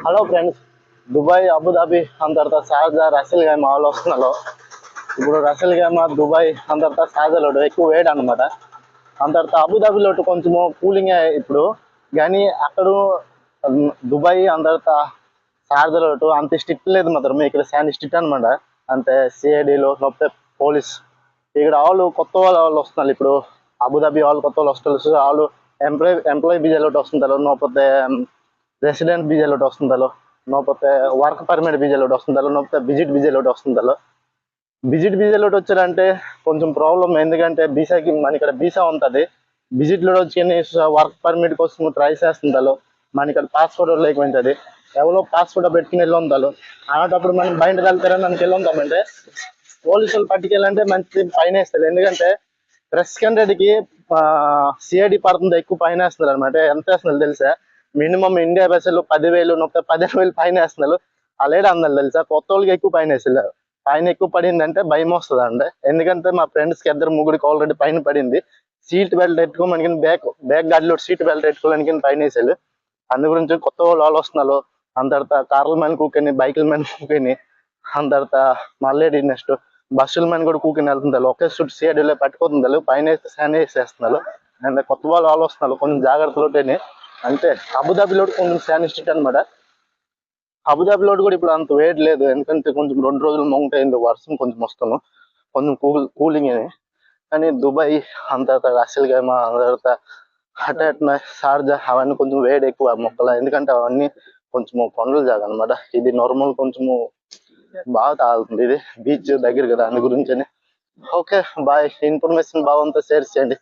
Hello friends, Dubai, Abu Dhabi అంత తర్వాత Sharjah, Russell గైమా all వస్తున్నాలో. ఇప్పుడు రసెల్ గైమా, దుబాయ్ అంత తర్వాత షార్జాలో ఎక్కువ వేడి అనమాట. అంత తర్వాత అబుదాబిలో కొంచెము కూలింగ్ ఇప్పుడు, కానీ అక్కడ దుబాయ్ అంత తర్వాత షార్జాలో అంత స్ట్రిక్ట్ లేదు మాత్రం. ఇక్కడ చాలా స్ట్రిక్ట్ అనమాట. అంతే సిఐడిలో లేకపోతే పోలీస్ ఇక్కడ వాళ్ళు కొత్త వాళ్ళు వస్తున్నారు. ఇప్పుడు అబుదాబి వాళ్ళు కొత్త వాళ్ళు వస్తారు. వాళ్ళు ఎంప్లాయీ వీజాలో వస్తుంటారు, లేకపోతే రెసిడెంట్ వీజాలో వస్తుంటారు, లేకపోతే వర్క్ పర్మిట్ వీజాలో వస్తుంటారు, లేకపోతే విజిట్ వీజాలో వస్తుంటారు. విజిట్ వీజాలో వచ్చారంటే కొంచెం ప్రాబ్లం. ఎందుకంటే వీసాకి మన ఇక్కడ వీసా ఉంటుంది. విజిట్లో వచ్చి వర్క్ పర్మిట్ కోసం ట్రై చేస్తుంటారు. మన ఇక్కడ పాస్పోర్ట్ లేకపోతుంది. ఎవరో పాస్పోర్ట్ పెట్టుకుని వెళ్ళి ఉంటారు. అలాంటప్పుడు మనం బయటకు వెళ్తారని మనకి వెళ్ళి ఉంటామంటే పోలీసులు పట్టుకెళ్ళాలంటే మంచి ఫైన్ వేస్తారు. ఎందుకంటే ప్రెస్ కంటెంట్కి సిఐడి పడుతుంది, ఎక్కువ ఫైన్ వేస్తున్నారు అనమాట. ఎంత వేస్తున్నారు తెలుసా? మినిమం ఇండియా బస్సులు 10,000 15,000 ఫైన్ వేస్తున్నారు. అలాగే అందరు తెలుసా, కొత్త వాళ్ళకి ఎక్కువ ఫైన్ వేస్తున్నారు. ఫైన్ ఎక్కువ పడిందంటే భయం వస్తుంది అండి. ఎందుకంటే మా ఫ్రెండ్స్కి 2-3 ఆల్రెడీ ఫైన్ పడింది. సీట్ బెల్ట్ పెట్టుకోమని బ్యాక్ గాడిలో సీట్ బెల్ట్ పెట్టుకోవడానికి ఫైన్ వేసారు. అందు గురించి కొత్త వాళ్ళు వస్తున్నారు. అంత తర్వాత కార్ల మీద కూకొని, బైకుల మీద కూకొని, అంత తర్వాత మళ్ళీ నెక్స్ట్ బస్సుల మీద కూడా కూకొని వెళ్తున్నారు. ఒకే చుట్టూ సిఐడిలో పట్టుకోతున్నారు. పైన వేస్తే శాన్ వేసేస్తున్నారు. అండ్ కొత్త వాళ్ళు వస్తున్నారు. కొంచెం జాగ్రత్తలోనే. అంటే అబుదాబిలో కొంచెం శాన్ స్ట్రిక్ట్ అనమాట. అబుదాబిలో కూడా ఇప్పుడు అంత వేడి లేదు. ఎందుకంటే కొంచెం 2 రోజులు మౌంట్ అయింది, వర్షం కొంచెం వస్తాను, కొంచెం కూలింగ్ అని. కానీ దుబాయ్ అంత తర్వాత రసెల్ గైమా అంత తర్వాత అట్లా షార్జా అవన్నీ కొంచెం వేడి ఎక్కువ మొక్కల. ఎందుకంటే అవన్నీ కొంచెము కొండల జాగా అనమాట. ఇది నార్మల్ కొంచెము బాగా తాగుతుంది. ఇది బీచ్ దగ్గర కదా, అందు గురించి. Okay bye. ఇన్ఫర్మేషన్ బాగుంటే షేర్ చేయండి.